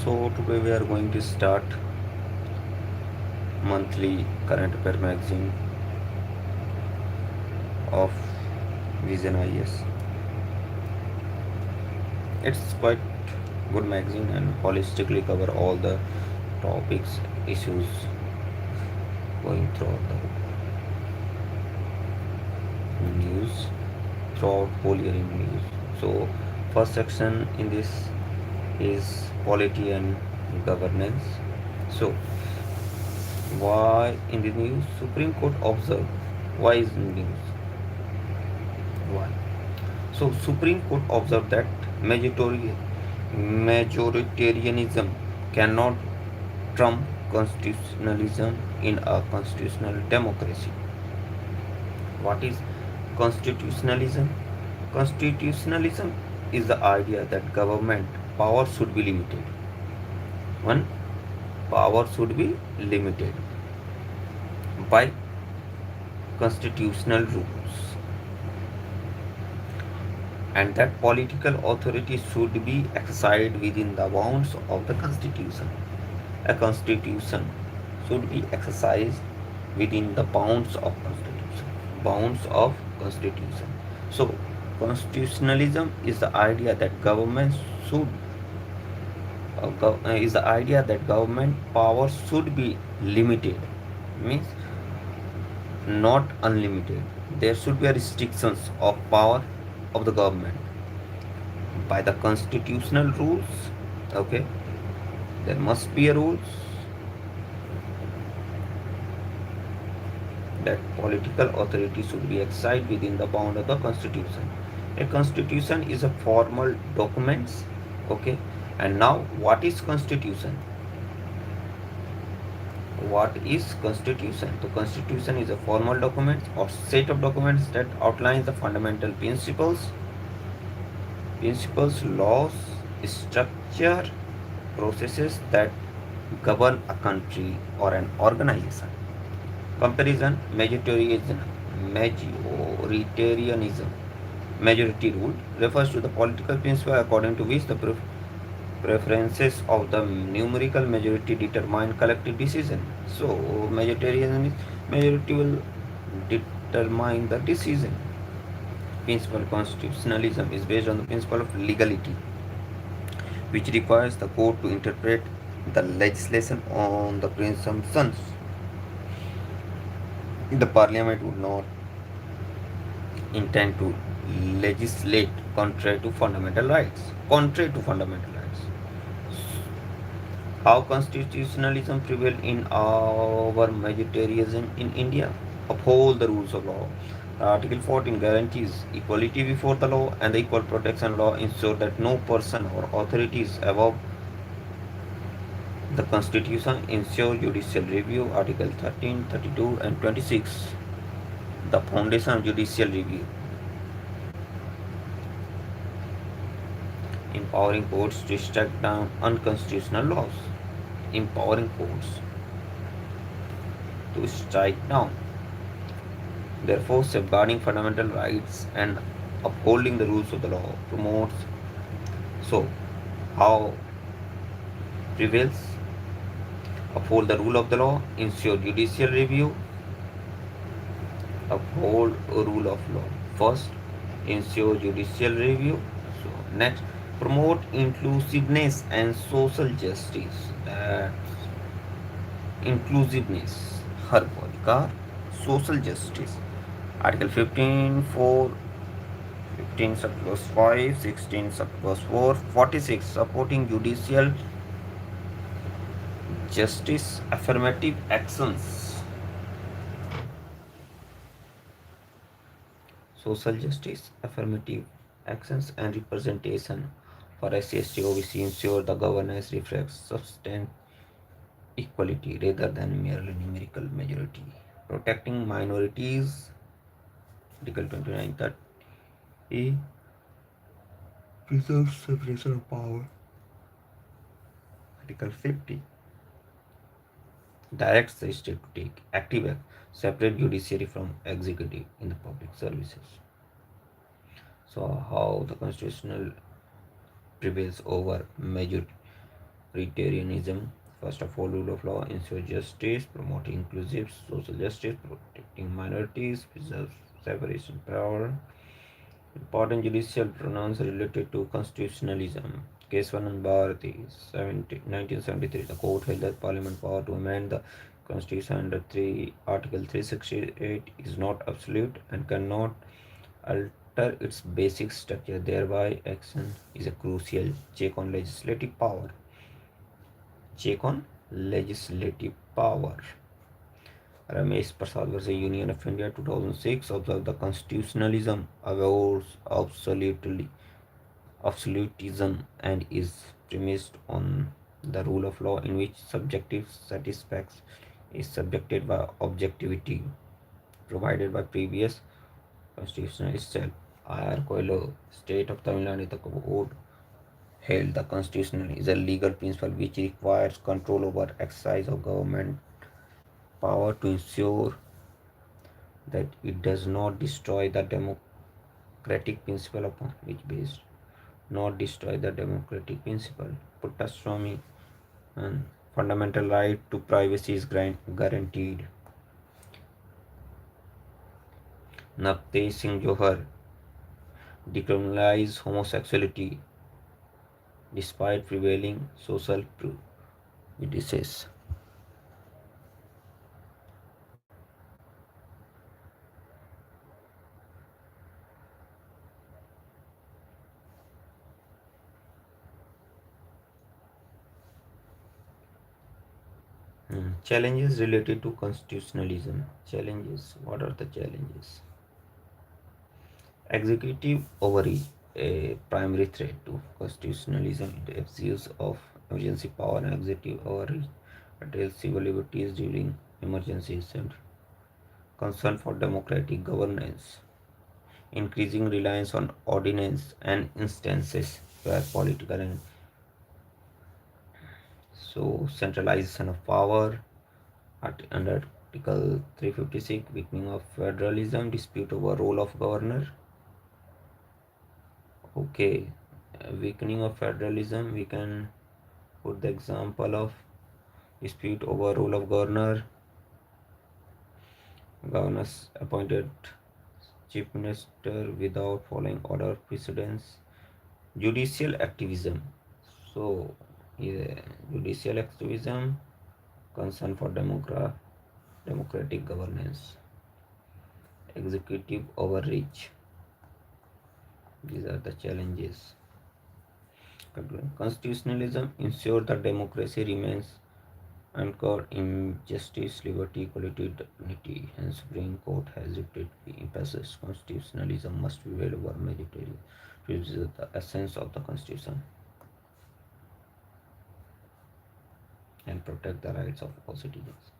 So today we are going to start monthly current affair magazine of Vision IS. It's quite good magazine and holistically cover all the topics, issues going throughout the news, throughout whole year in news. So first section in this is polity and governance. So why in the news? Supreme Court observed. Why is in news? Why? So Supreme Court observed that majoritarianism cannot trump constitutionalism in a constitutional democracy. What is constitutionalism? Constitutionalism is the idea that government power should be limited. One, power should be limited by constitutional rules, and that political authority should be exercised within the bounds of the constitution. A constitution should be exercised within the bounds of constitution. Bounds of constitution. So constitutionalism is the idea that government should is the idea that government power should be limited, means not unlimited. There should be restrictions of power of the government by the constitutional rules. Okay, there must be a rules that political authority should be exercised within the bound of the constitution. A constitution is a formal document. Okay, and now what is constitution? What is constitution? The constitution is a formal document or set of documents that outlines the fundamental principles, laws, structure, processes that govern a country or an organization. Comparison: majoritarianism, majority rule, refers to the political principle according to which the preferences of the numerical majority determine collective decision. So, majoritarianism is majority will determine the decision. Principle constitutionalism is based on the principle of legality, which requires the court to interpret the legislation on the presumptions the parliament would not intend to legislate contrary to fundamental rights. Contrary to fundamental rights. How constitutionalism prevailed in our majoritarianism in India? Uphold the rules of law. Article 14 guarantees equality before the law, and the equal protection law ensure that no person or authority is above the constitution. Ensure judicial review. Article 13, 32 and 26. The foundation of judicial review. Empowering courts to strike down unconstitutional laws. Empowering courts to strike down. Therefore, safeguarding fundamental rights and upholding the rules of the law promotes. So, how prevails? Uphold the rule of the law, ensure judicial review, uphold a rule of law. First, ensure judicial review. So, next, promote inclusiveness and social justice. Inclusiveness, हर को अधिकार, social justice. Article 15, 4, 15 sub clause 5, 16 sub clause 4, 46 supporting judicial justice, affirmative actions. Social justice, affirmative actions and representation for SC/ST OBC ensure the governance reflects substantive equality rather than merely numerical majority. Protecting minorities, Article 29 that A preserves separation of power. Article 50 directs the state to take active act, separate judiciary from executive in the public services. So how the constitutional prevails over majority authoritarianism. First of all, rule of law ensures justice, promoting inclusive social justice, protecting minorities, preserves separation of power. Important judicial pronouns related to constitutionalism. Case 1 and Bharati, 1973. The court held that Parliament power to amend the Constitution under Article 368 is not absolute and cannot alter its basic structure. Thereby, action is a crucial check on legislative power. Check on legislative power. Ramesh Prasad versus Union of India 2006 observed the constitutionalism avoids absolutism and is premised on the rule of law in which subjective satisfaction is subjected by objectivity provided by previous constitution itself. R. Coelho, State of Tamil Nadu, the court held the constitution is a legal principle which requires control over exercise of government power to ensure that it does not destroy the democratic principle upon which based, not destroy the democratic principle. Puttaswamy and fundamental right to privacy is guaranteed. Navtej Singh Johar decriminalized homosexuality despite prevailing social prejudices. Challenges related to constitutionalism. Challenges. What are the challenges? Executive overreach, a primary threat to constitutionalism. It abuse of emergency power and executive overreach curtails civil liberties during emergencies and concern for democratic governance. Increasing reliance on ordinance and instances where political and so centralization of power under Article 356, weakening of federalism, dispute over role of governor. Okay, weakening of federalism, we can put the example of dispute over role of governor. Governors appointed chief minister without following order of precedence. Judicial activism. So, yeah, judicial activism, concern for democratic governance. Executive overreach. These are the challenges. Constitutionalism ensures that democracy remains anchored in justice, liberty, equality, dignity, and Supreme Court has repeatedly emphasized constitutionalism must be over majority, which is the essence of the Constitution, and protect the rights of all citizens.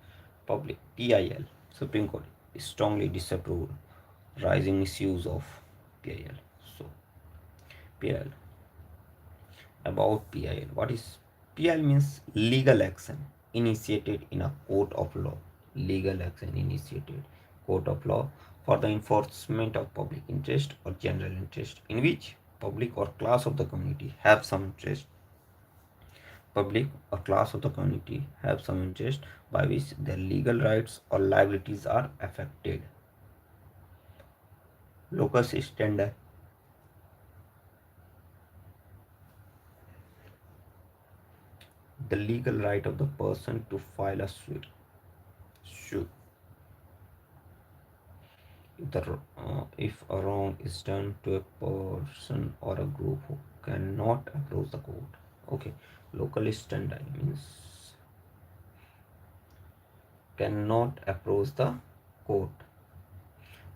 Public PIL, Supreme Court strongly disapproved rising misuse of PIL. So PIL, about PIL. What is PIL means legal action initiated in a court of law. Legal action initiated court of law for the enforcement of public interest or general interest in which public or class of the community have some interest. Public or class of the community have some interest by which their legal rights or liabilities are affected. Locus standi, the legal right of the person to file a suit if a wrong is done to a person or a group who cannot approach the court. Okay, local standi means cannot approach the court.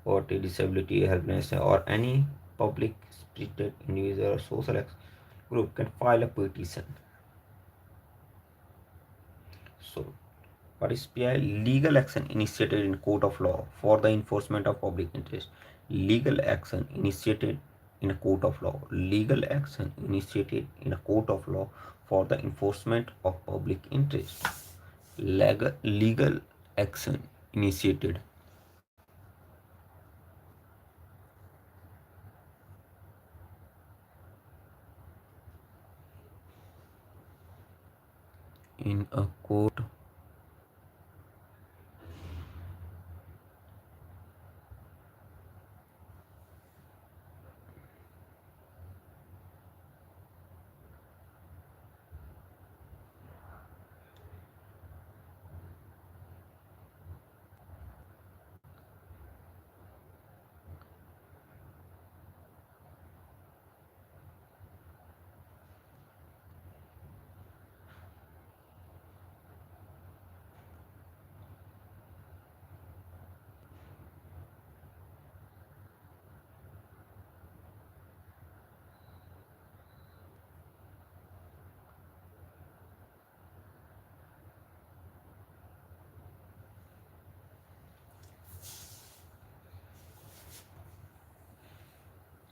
Poverty, disability, helplessness, or any public spirited individual or social group can file a petition. So, what is PI? Legal action initiated in court of law for the enforcement of public interest. Legal action initiated in a court of law. Legal action initiated in a court of law for the enforcement of public interest. Legal action initiated. in a court.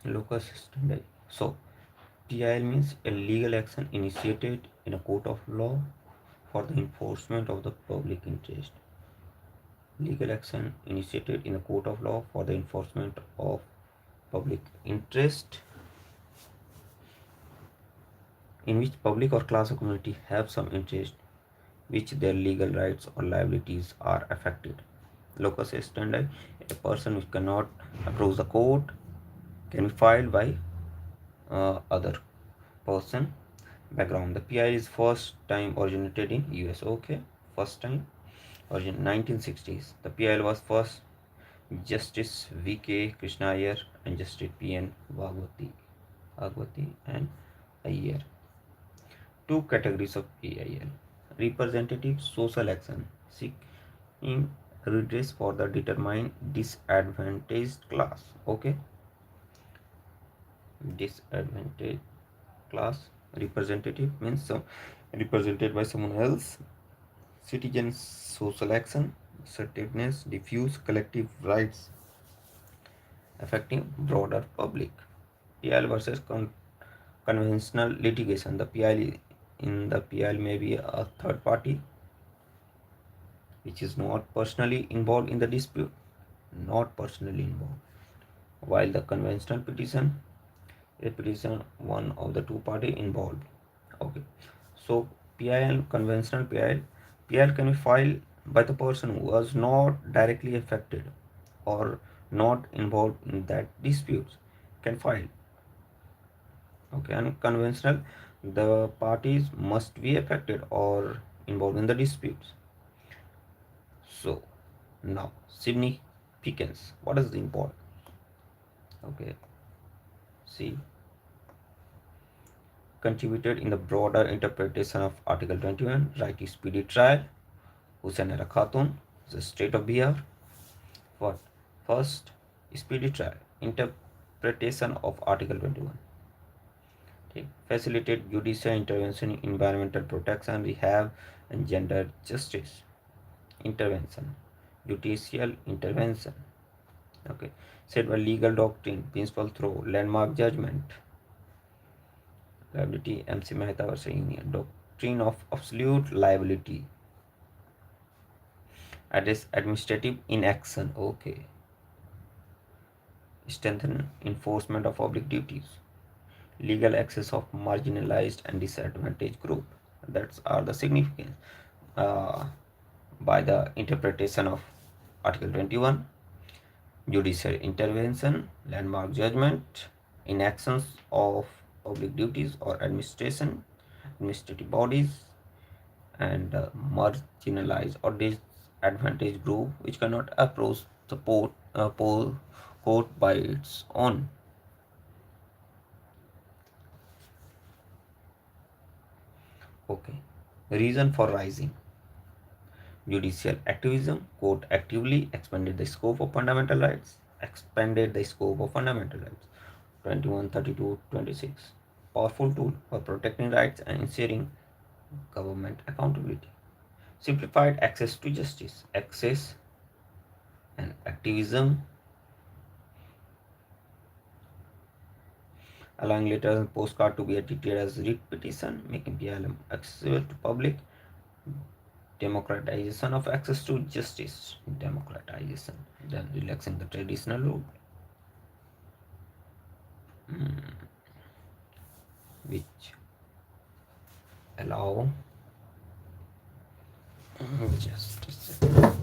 Locus standi. So, PIL means a legal action initiated in a court of law for the enforcement of the public interest. Legal action initiated in a court of law for the enforcement of public interest in which public or class or community have some interest which their legal rights or liabilities are affected. Locus standi, a person which cannot approach the court can be filed by other person. Background: the PI is first time originated in US. Okay, first time origin 1960s. The PI was first Justice V.K. Krishna Iyer and Justice P.N. Bhagwati and Iyer. Two categories of PIL: representative social action seeking redress for the determined disadvantaged class. Okay, disadvantaged class. Representative means some represented by someone else. Citizen social action, assertiveness, diffuse collective rights affecting broader public. PIL versus conventional litigation. The PIL may be a third party which is not personally involved in the dispute, not personally involved. While the conventional petition, a petition one of the two party involved. Okay, so PIL, conventional PIL can be filed by the person who was not directly affected or not involved in that disputes can file. Okay, and conventional, the parties must be affected or involved in the disputes. So now significance. What is the important? Okay, see, contributed in the broader interpretation of Article 21, right to speedy trial. Husainara Khatun, the state of Bihar. What? First, speedy trial. Interpretation of Article 21. Okay. Facilitate judicial intervention in environmental protection, rehab, and gender justice. Intervention. Judicial intervention. Okay. Set by legal doctrine, principle through landmark judgment. Liability, MC Mehta was saying, doctrine of absolute liability. Address administrative inaction. Okay. Strengthen enforcement of public duties. Legal access of marginalized and disadvantaged group. That's are the significance uh, by the interpretation of Article 21. Judicial intervention, landmark judgment, inactions of public duties or administrative bodies, and marginalized or disadvantaged group which cannot approach the court by its own. Okay. Reason for rising. Judicial activism. Court actively expanded the scope of fundamental rights. Expanded the scope of fundamental rights. 21, 32, 26. Powerful tool for protecting rights and ensuring government accountability. Simplified access to justice. Access and activism, allowing letters and postcard to be treated as writ petition, making PLM accessible to public. Democratization of access to justice. Democratization. Then relaxing the traditional rule, which allow Just a second.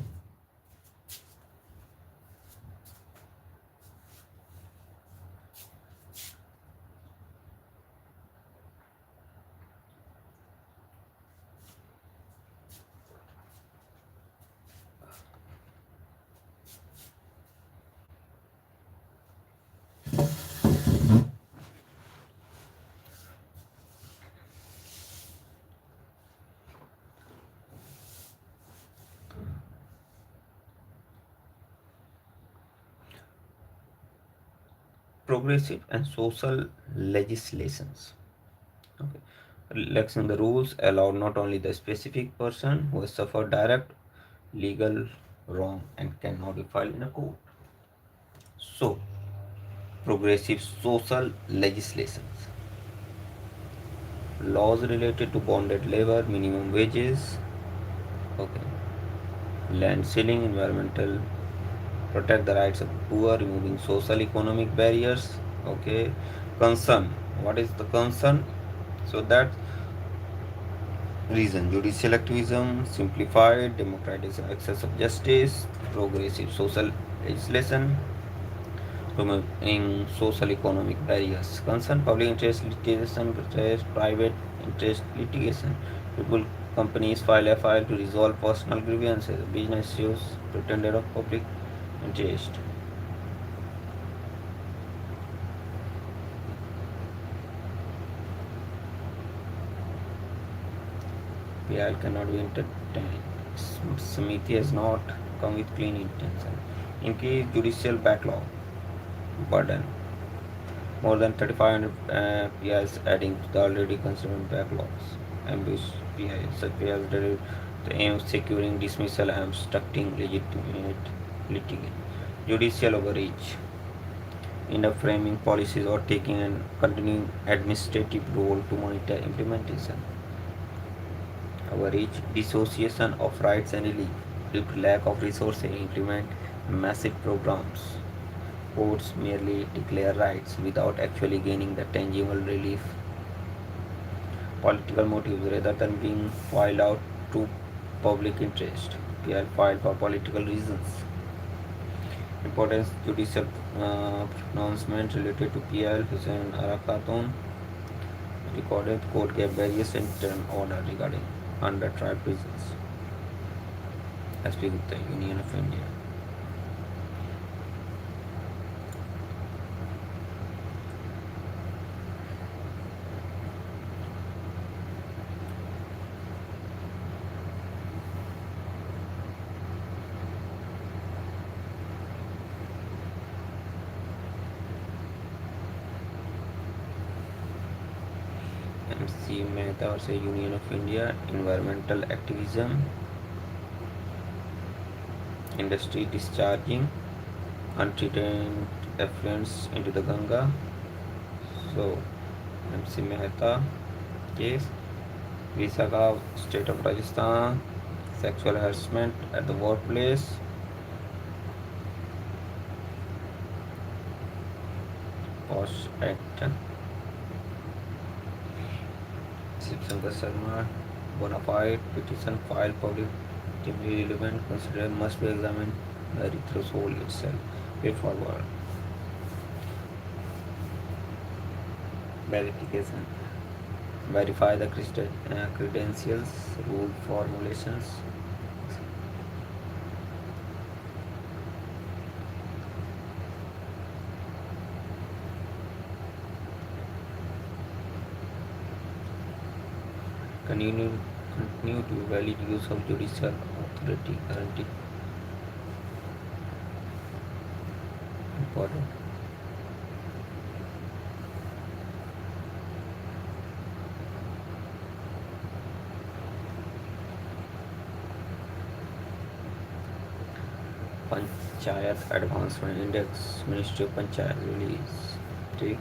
Progressive and social legislations. Okay. Relaxing the rules allowed not only the specific person who has suffered direct legal wrong and cannot be filed in a court. So, progressive social legislations. Laws related to bonded labor, minimum wages, okay, land ceiling, environmental, protect the rights of poor, removing social economic barriers, okay, concern. What is the concern? So that reason judicial activism, simplified, democratization, access of justice, progressive social legislation, removing social economic barriers, concern public interest litigation, private interest litigation. People, companies file a file to resolve personal grievances, business issues, pretended of public interest. PL cannot be entertained. Samiti has not come with clean intention. Increase judicial backlog burden. More than 3,500 PIs adding to the already considered backlogs. Ambitious PIs, such PIs that the aim of securing dismissal and obstructing legitimate litigation. Judicial overreach. In framing policies or taking an continuing administrative role to monitor implementation. Overreach, dissociation of rights and relief due to lack of resources implement massive programs. Courts merely declare rights without actually gaining the tangible relief. Political motives rather than being filed out to public interest. PL filed for political reasons. Important judicial pronouncement related to PL Hussein Arakatun recorded court gave various interim order regarding under trial prisons. SP Gupta, Union of India. MC Mehta or say Union of India, environmental activism, industry discharging untreated effluents into the Ganga. So MC Mehta case, Visakha, state of Rajasthan, sexual harassment at the workplace, POSH Act, Sandar Sharma, bona fide petition filed publicly relevant, considered must be examined the threshold itself. Way forward. Verification. Verify the credentials, rule formulations. Continue to valid use of judicial authority. Guarantee important. Panchayat Advancement Index, Ministry of Panchayat release. Take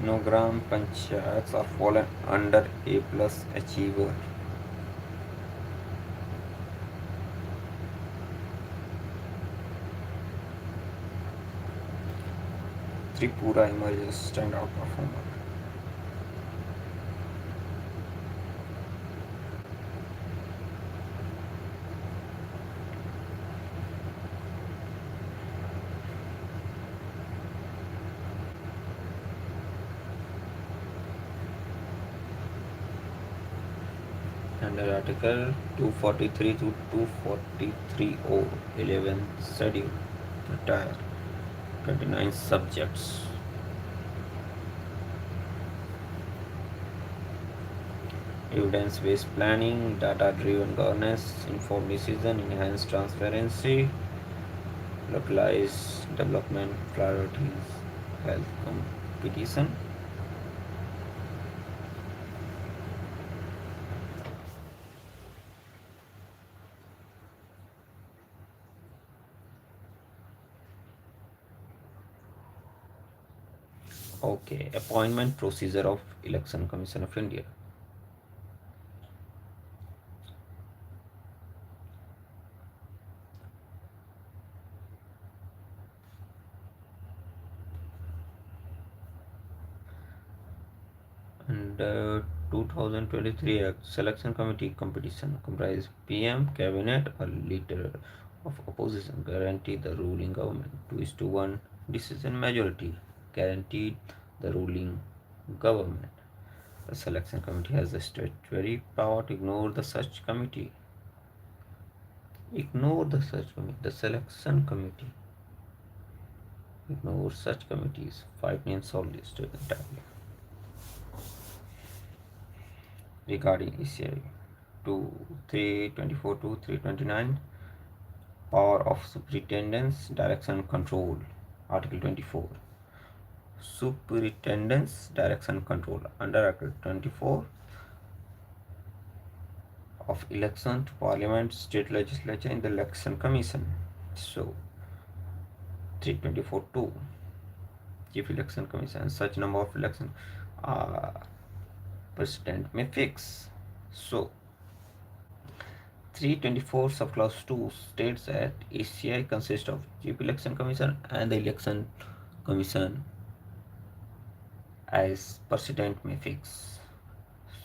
No gram panchayats are fallen under A plus achiever. Tripura emerges standout performer. Under Article 243 to 243O 11 schedule retire 29 subjects. Evidence-based planning, data-driven governance, informed decision, enhanced transparency, localized development priorities, health competition. Okay, appointment procedure of Election Commission of India. And 2023 Act Selection Committee competition comprise PM, Cabinet, a leader of opposition, guarantee the ruling government 2:1 decision majority, guaranteed the ruling government. The selection committee has the statutory power to ignore the search committee. Ignore the search committee. The selection committee ignores such committees. Five names are listed entirely. Regarding ECI 2 324 to 329, power of superintendence, direction and control. Article 24. Superintendence, direction and control. Under Article 24 of election to parliament, state legislature in the election commission. So 324(2), chief election commission, such number of election uh, president may fix. So 324 subclause 2 states that ECI consists of chief election commission and the election commission as president may fix.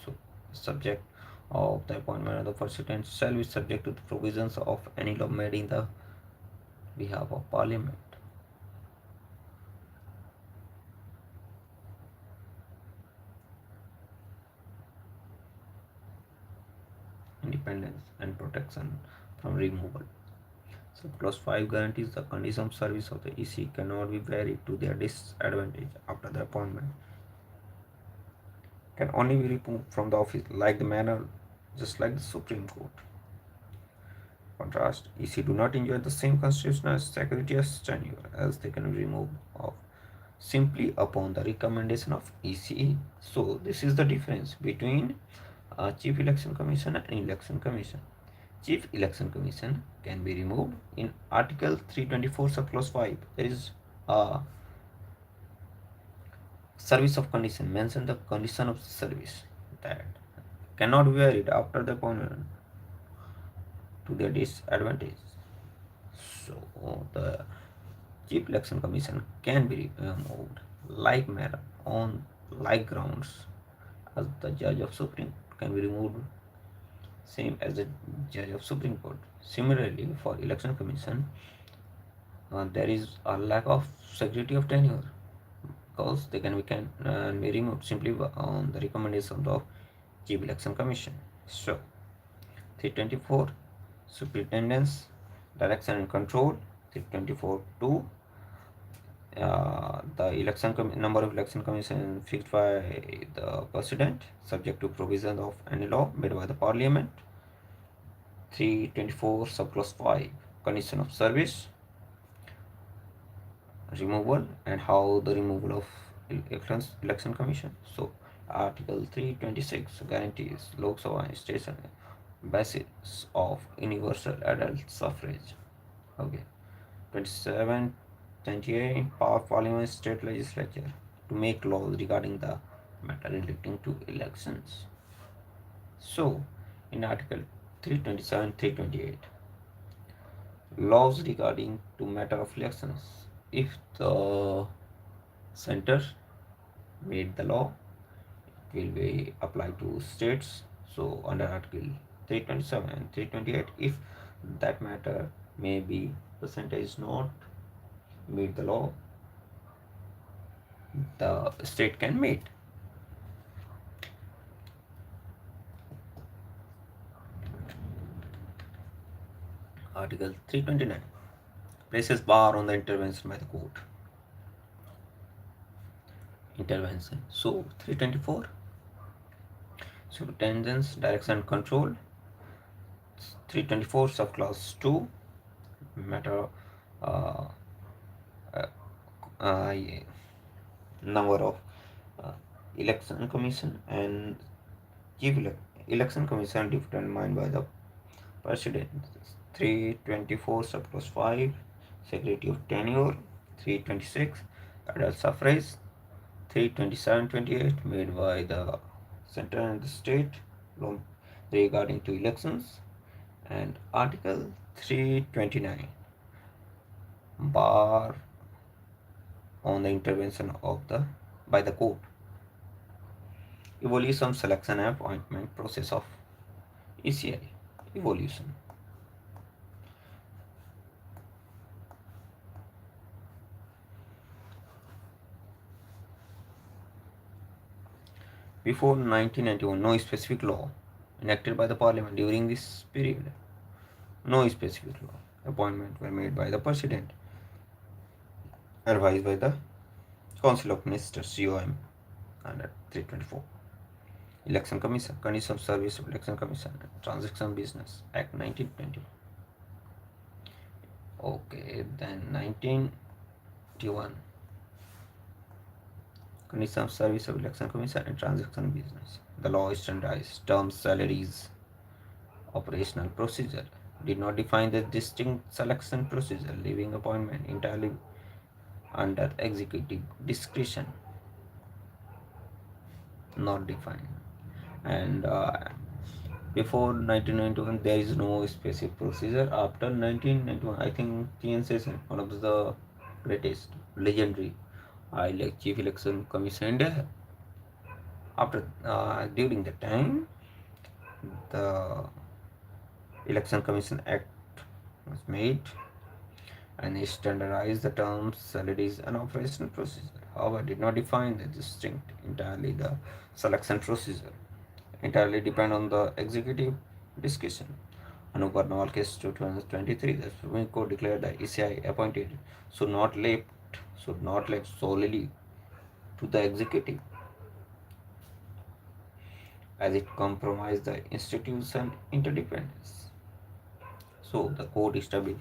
So subject of the appointment of the president shall be subject to the provisions of any law made in the behalf of parliament. Independence and protection from removal. So clause 5 guarantees the condition of service of the EC cannot be varied to their disadvantage after the appointment. Can only be removed from the office like the manner just like the Supreme Court. Contrast, EC do not enjoy the same constitutional security as tenure as they can be removed of simply upon the recommendation of EC. So this is the difference between Chief Election Commission and Election Commission. Chief Election Commission can be removed in Article 324 subclause 5. There is a service of condition, mention the condition of service that cannot be varied after the appointment to their disadvantage. So the Chief Election Commission can be removed like manner on like grounds as the judge of Supreme Court can be removed same as the judge of Supreme Court. Similarly, for Election Commission, there is a lack of security of tenure because they can be removed simply on the recommendation of Chief Election Commission. So 324 superintendence, direction and control. 324 2 the number of election commission fixed by the president subject to provision of any law made by the parliament. 324 subclause 5 condition of service, removal and how the removal of election commission. So article 326 guarantees Lok Sabha and station basis of universal adult suffrage. Okay. 27 28 power of parliament state legislature. to make laws regarding the matter relating to elections. So, in Article 327, 328, laws regarding to matter of elections. If the center made the law, it will be applied to states. So, under Article 327 and 328, if that matter may be the center is not made the law, the state can meet. Article 329 places bar on the intervention by the court. Intervention. So 324 superintendence, direction, and control. 324 subclause 2 matter uh, uh, yeah, number of uh, election commission and chief election commission determined by the president. 324 subclause 5 security of tenure. 326 adult suffrage. 327-28 made by the center and the state regarding to elections, and Article 329 bar on the intervention of the by the court. Evolution, selection and appointment process of ECI. Evolution. Before 1991, no specific law enacted by the parliament during this period. No specific law. Appointments were made by the president, advised by the Council of Ministers (COM) under 324. Election Commission, Conditions of Service of Election Commission, Transaction Business Act 1920. Okay, then 1921. Conditions of Service of Election Commission and Transaction Business. The law standardized terms, salaries, operational procedure. Did not define the distinct selection procedure, leaving appointment entirely under executive discretion. Not defined. And before 1991, there is no specific procedure. After 1991, I think TNC one of the greatest, legendary, Chief Election Commission India. After during the time, the Election Commission Act was made and standardized the terms, salaries, and operational procedure. However, did not define the distinct entirely the selection procedure. Entirely depend on the executive discretion. Anuparnaval case 2023, the Supreme Court declared that ECI appointed should not left solely to the executive, as it compromised the institution interdependence. So the court established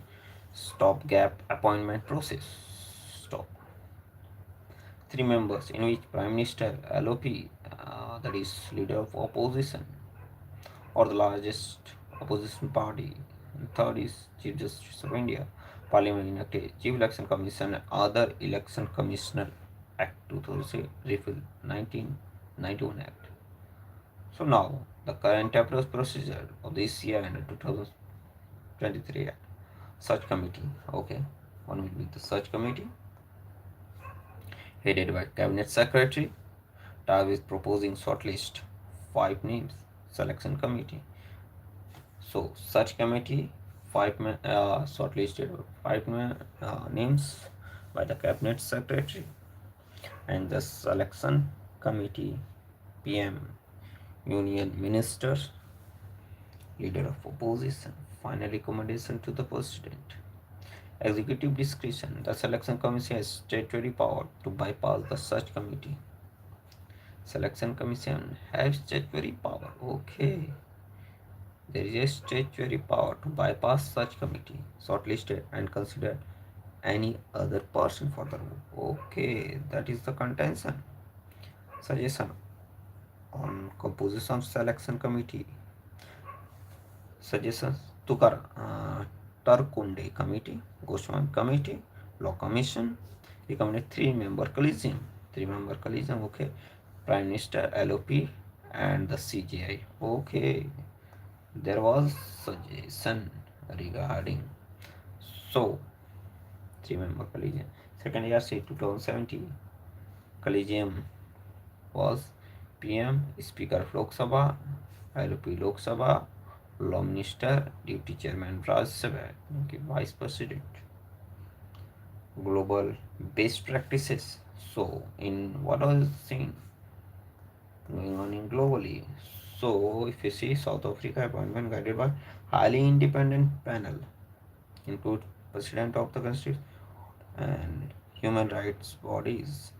stopgap appointment process. Stop. 3 members, in which Prime Minister LOP, that is leader of opposition or the largest opposition party. And third is Chief Justice of India. Parliament enacted Chief Election Commission and Other Election Commissioner Act 2000 repeal 1991 Act. So now the current approach procedure of the ECI under 2023 Act. Search committee. Okay, one will be the search committee headed by Cabinet Secretary. Task is proposing shortlist 5 names. Selection committee. So search committee shortlisted 5 names by the Cabinet Secretary, and the selection committee PM, Union Minister, leader of opposition. Final recommendation to the President. Executive discretion. The selection commission has statutory power to bypass the search committee. Selection commission has statutory power. Okay. There is a statutory power to bypass such committee, shortlisted and consider any other person for the role. Okay, that is the contention. Suggestion on composition of selection committee. Suggestions: Tarkunde committee, Goswami committee, law commission. Recommended 3-member collegium. Three-member collision. Okay. Prime Minister, LOP, and the CGI. Okay. There was suggestion regarding so three-member collision. Second year, say 2017. Collegium was PM, Speaker of Lok Sabha, LP Lok Sabha, Law Minister, Deputy Chairman Raj Sabha, okay, Vice President. Global best practices. So, in what I was saying, going on in globally. So, if you see South Africa appointment guided by highly independent panel, include President of the country and human rights bodies.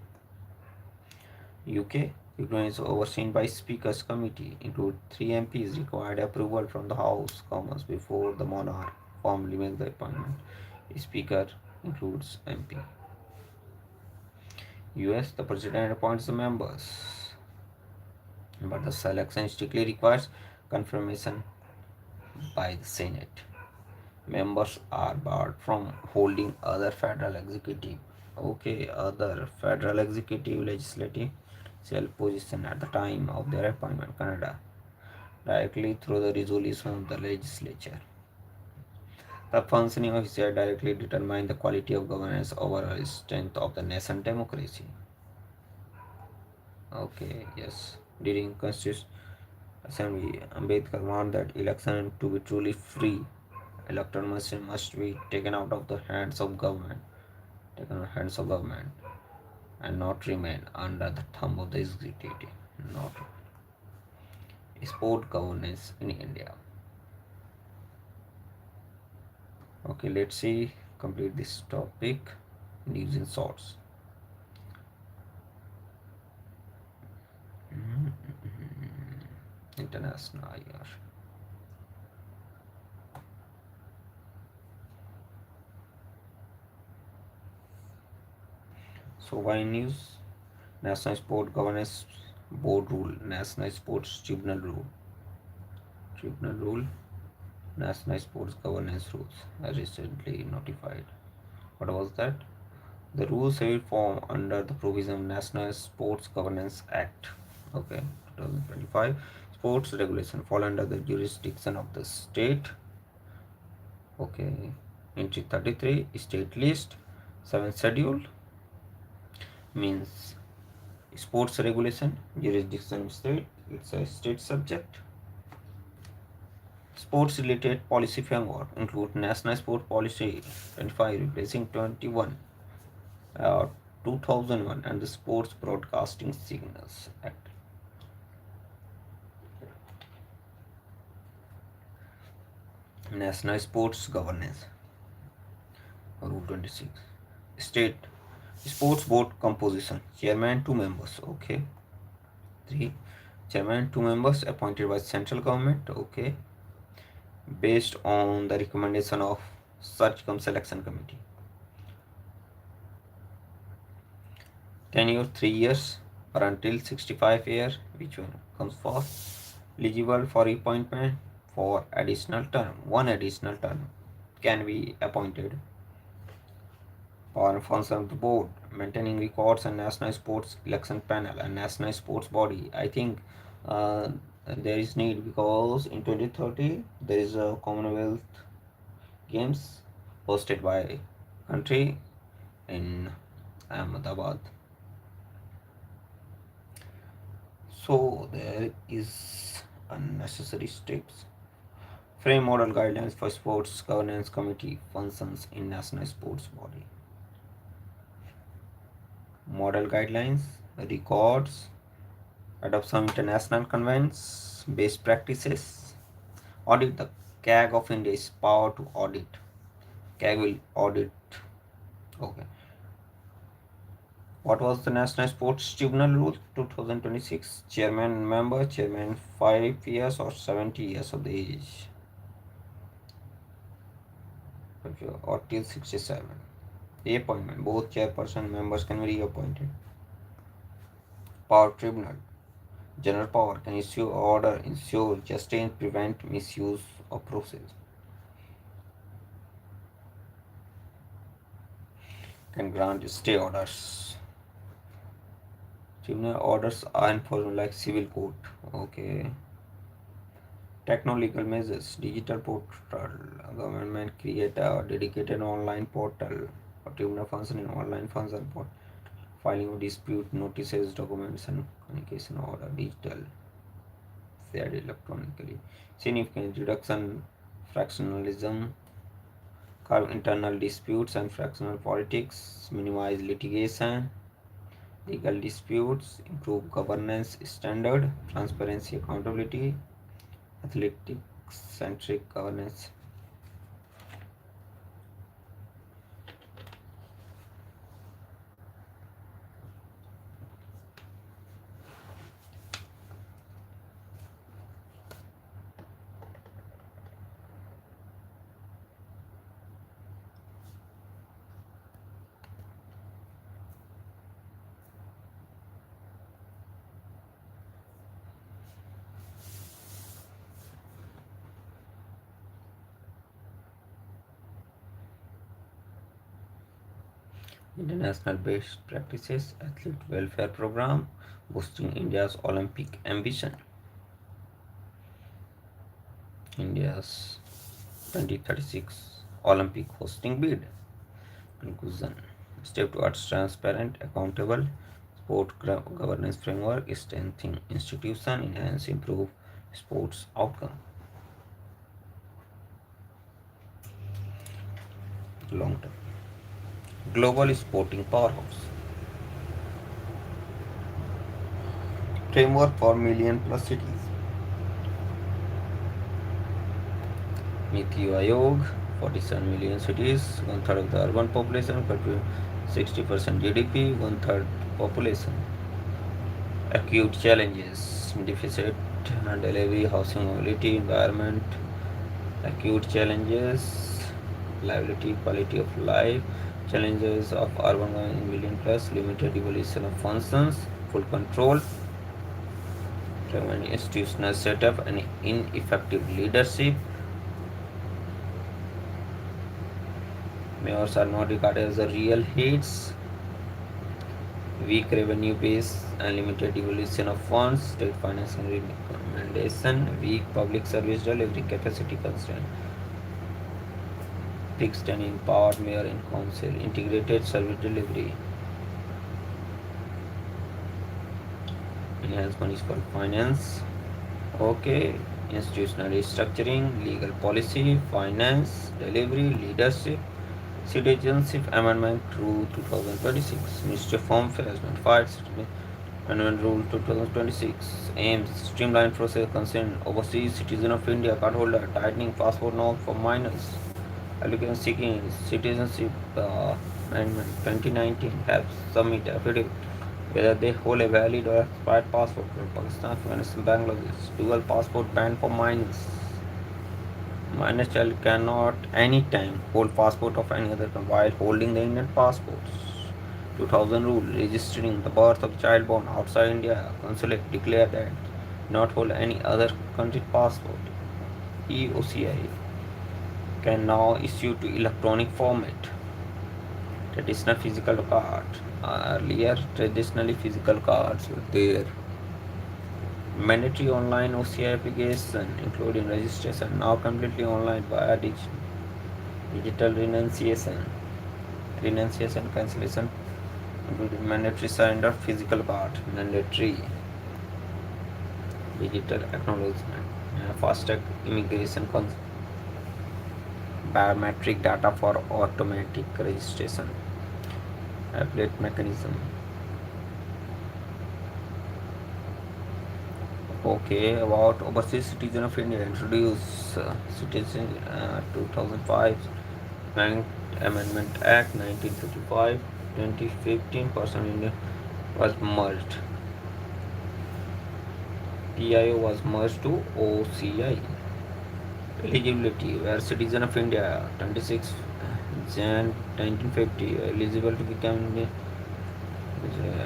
UK, Ukraine is overseen by Speakers Committee, include three MPs required approval from the House Commons before the monarch formally makes the appointment. Speaker includes MP. US, the president appoints the members, but the selection strictly requires confirmation by the Senate. Members are barred from holding other federal executive, okay, other federal executive legislative self position at the time of their appointment. Canada, directly through the resolution of the legislature. The functioning officer directly determine the quality of governance overall strength of the nation democracy. Okay, yes. During Constitution Assembly, Ambedkar warned that election to be truly free, electoral machine must be taken out of the hands of government, taken out of the hands of government, and not remain under the thumb of the executive. Not sport governance in India. Okay, let's see. Complete this topic. News in shorts. International IR. So why news? National Sport Governance Board rule. National Sports Tribunal rule. Tribunal rule. National Sports Governance rules are recently notified. What was that? The rules will form under the provision of National Sports Governance Act. Okay, 2025. Sports regulation fall under the jurisdiction of the state. Okay, entry 33 state list 7 schedule means sports regulation jurisdiction state, it's a state subject. Sports related policy framework include National Sport Policy 25 replacing 21 uh, 2001 and the Sports Broadcasting Signals Act. National Sports Governance Rule 26. State Sports Board composition. Chairman 2 members. Okay. 3. Chairman 2 members appointed by central government. Okay. Based on the recommendation of Search Cum Selection Committee. Tenure 3 years or until 65 years. Which one comes first? Eligible for appointment for additional term. One additional term can be appointed. Power and function of the board, maintaining records and national sports election panel and national sports body. I think uh, there is need because in 2030 there is a Commonwealth Games hosted by country in Ahmedabad. So there is unnecessary steps. Frame model guidelines for sports governance committee functions in national sports body. Model guidelines, records, adopt some international conventions, best practices, audit. The CAG of India is power to audit. CAG will audit. Okay. What was the National Sports Tribunal rule 2026? Chairman member, chairman 5 years or 70 years of the age. Or till 67. Appointment. Both chairperson members can be reappointed. Power Tribunal. General power can issue order, ensure justice, prevent misuse of process. Can grant stay orders. Criminal orders are enforced like civil court. Okay. Techno-legal measures, digital portal, government create a dedicated online portal for criminal functioning, online function for filing of dispute notices, documents and communication order, digital, shared electronically. Significant reduction, fractionalism, curb internal disputes and fractional politics, minimize litigation, legal disputes, improve governance standard, transparency, accountability, athletic centric governance. International best practices, athlete welfare program, boosting India's Olympic ambition. India's 2036 Olympic hosting bid. Conclusion. Step towards transparent, accountable sport governance framework, strengthening institution, enhance, improve sports outcome. Long term. Global sporting powerhouse. Framework for million plus cities. Niti Aayog, 47 million cities, one third of the urban population, contribute 60% GDP, one third population. Acute challenges, deficit, delivery, housing mobility, environment, acute challenges, liability, quality of life, challenges of urban in million plus, limited evolution of functions, full control, institutional setup, and ineffective leadership. Mayors are not regarded as the real heads. Weak revenue base and limited evolution of funds, state financing recommendation, weak public service delivery capacity constraint, fixed and empowered mayor and council, integrated service delivery, enhanced municipal finance, okay, institutional restructuring, legal policy, finance, delivery, leadership, citizenship amendment through 2026, Ministry of Home Affairs, notified Amendment Rule 2026 aims streamline process concern overseas citizen of India cardholder, tightening passport norm for minors. Applicants seeking citizenship amendment 2019 have submit affidavit whether they hold a valid or expired passport from Pakistan, Afghanistan, Bangladesh. Dual passport ban for minors. Minor child cannot anytime hold passport of any other country while holding the Indian passports. 2000 rule registering the birth of child born outside India. Consulate declare that not hold any other country passport. EOCI can now issue to electronic format. Traditional physical card. Earlier, traditionally physical cards were there. Mandatory online OCI application, including registration, now completely online via digital renunciation cancellation, including mandatory surrender physical card, mandatory digital acknowledgement, fast track immigration biometric data for automatic registration, appellate mechanism. Okay, about overseas citizen of India, introduce citizen 2005 Bank Amendment Act 1955, 2015 India was merged. PIO was merged to OCI. Eligibility, where citizen of India 26 Jan 1950 eligible to become the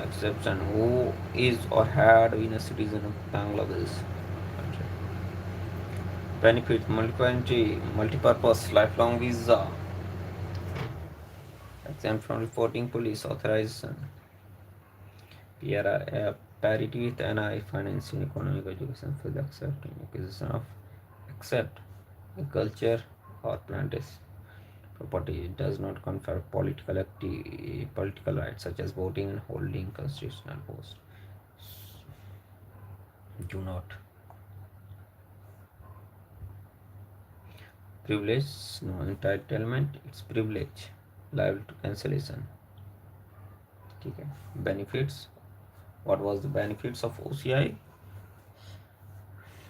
exception who is or had been a citizen of Bangladesh. Benefit, multi-purpose, lifelong visa, exempt from reporting police authorization, Parity with NI financing economic education for the accepting acquisition of accept a culture or plantation property. It does not confer political rights such as voting and holding constitutional posts. Do not. Privilege, no entitlement, it's privilege. Liable to cancellation. Okay. Benefits. What was the benefits of OCI?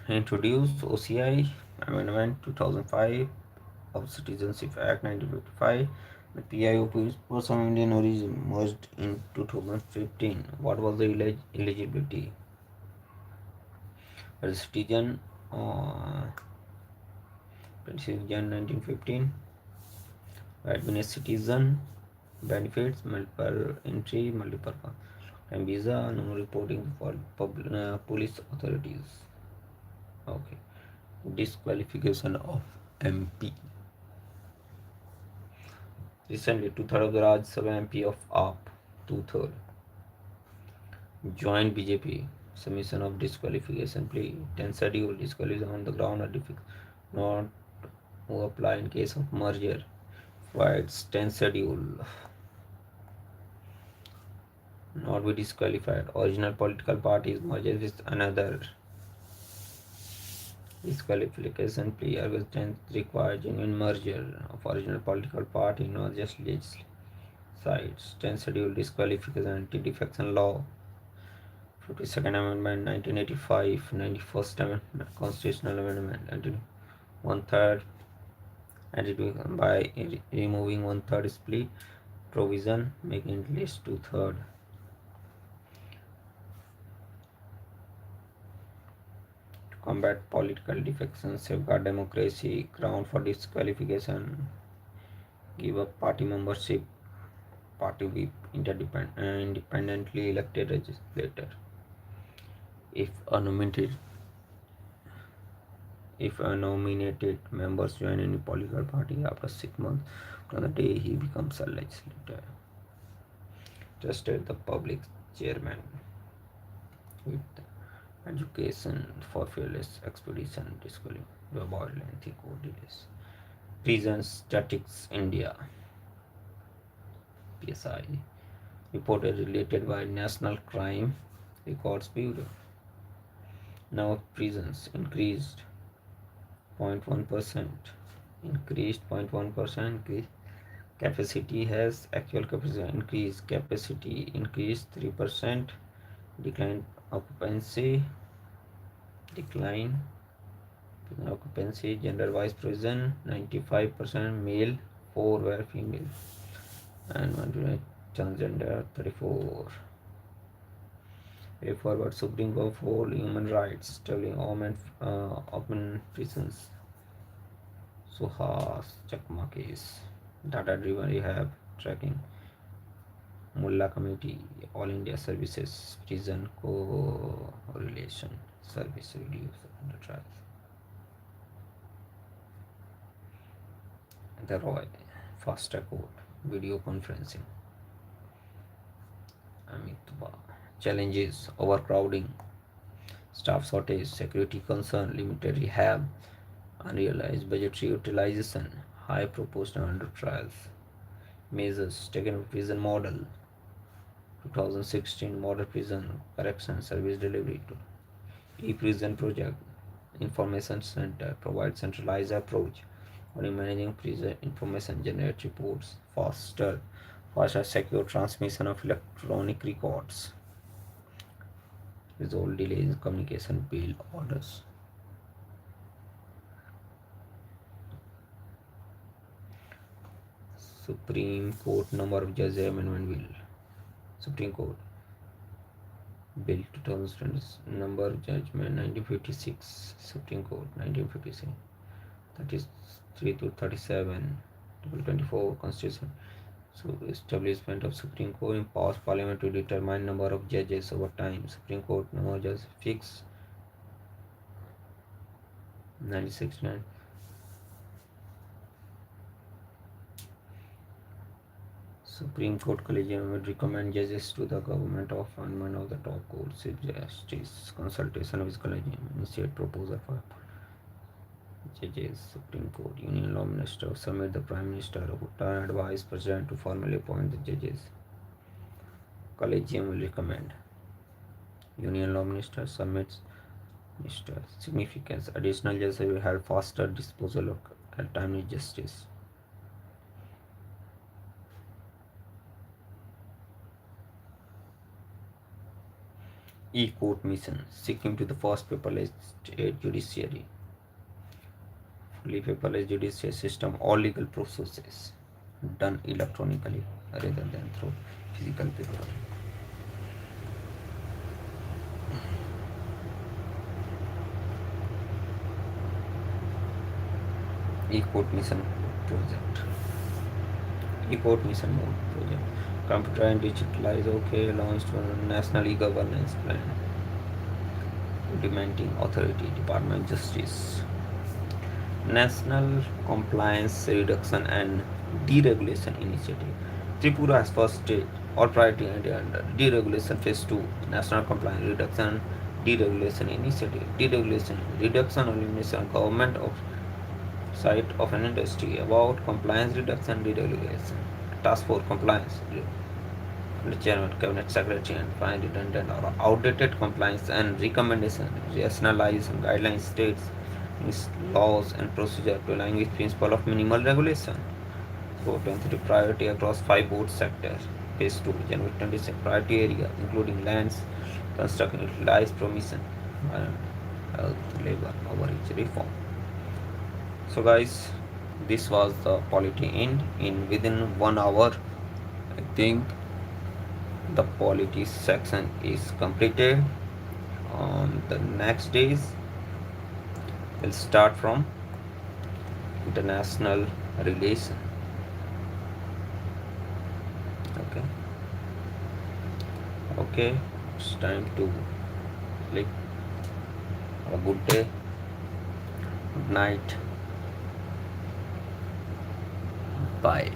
Introduced OCI Amendment 2005 of Citizenship Act 1955. The PIO person of Indian origin merged in 2015. What was the eligibility? As a citizen, uh, 26 Jan 1915. Right, being a citizen, benefits, multiple entry, multiple and visa, no reporting for police authorities. Okay. Disqualification of MP. Recently, two-thirds of the Rajya Sabha MP of AAP, two-thirds, joined BJP. Submission of disqualification plea. 10 schedule disqualification on the ground are difficult. Not who apply in case of merger. Provides 10 schedule. Not be disqualified. Original political parties merges with another. Disqualification plea argument requires genuine merger of original political party, not just legislative sides. 10 schedule disqualification anti-defection law. 52nd Amendment 1985, 91st Amendment, Constitutional Amendment, and one third, and by removing one third split provision, making it least two third. To combat political defection, safeguard democracy, ground for disqualification, give up party membership, party whip, independently elected legislator. If a nominated If a nominated members join any political party after 6 months from the day he becomes a legislator, trusted the public chairman with education for fearless expedition disqualifying to avoid lengthy court delays. Prison Statistics India PSI reported related by National Crime Records Bureau. Now prisons increased 0.1%. Increased 0.1%. Capacity has actual capacity increased. Capacity increased 3%. Decline occupancy. Decline occupancy. Gender wise prison 95% male, 4 were female, and 1 transgender 34. Way forward, Supreme Court for human rights, telling open prisons. Suhas Chakma case. Data driven rehab tracking. Mullah Committee, All India Services, Prison Correlation Service reduce under trials. The Roy, Fast Track Court, Video Conferencing. Amitba. Challenges, overcrowding, staff shortage, security concern, limited rehab, unrealized budgetary utilization, high proportion under trials. Measures taken with prison model. 2016 Model Prison Correction Service Delivery to E-Prison Project Information Center provides centralized approach for managing prison information, generate reports, faster secure transmission of electronic records, resolve delays in communication, bail orders. Supreme Court number of judges amendment bill. Supreme Court Bill 2020 number judgment 1956. Supreme Court 1956. 33 to 37. 24 Constitution. So establishment of Supreme Court empowers Parliament to determine number of judges over time. Supreme Court number of judges fixed 1969. Supreme Court Collegium would recommend judges to the government of appointment of the top court Chief Justice. Consultation with Collegium. Initiate proposal for judges. Supreme Court. Union Law Minister submit the Prime Minister who turn Vice President to formally appoint the judges. Collegium will recommend. Union Law Minister submits Minister. Significance. Additional judges will have faster disposal of timely justice. E-court mission. Sikkim to the first paperless state judiciary. Fully paperless judicial system, all legal processes done electronically rather than through physical paper. E-court mission project. E-court mission mode project. Computer and digitalize. Okay, launched national e-governance plan. Implementing authority, Department of Justice. National Compliance Reduction and Deregulation Initiative. Tripura has first stage or priority under deregulation phase 2 National Compliance Reduction Deregulation Initiative. Deregulation, reduction or elimination of government of site of an industry. About compliance reduction deregulation. Task Force Compliance. The Chairman, Cabinet Secretary, and find redundant or outdated compliance and recommendation. Rationalize and guidelines states laws and procedure to align with principle of minimal regulation. So 23 priority across 5 board sectors. Phase 2 January 26 priority area including lands, construction, utilize, provision, health, labor, overreach, reform. So guys, this was the polity in within 1 hour. I think the polity section is completed. On the next days we'll start from international relation. Okay, it's time to sleep. Have a good day, good night, bye.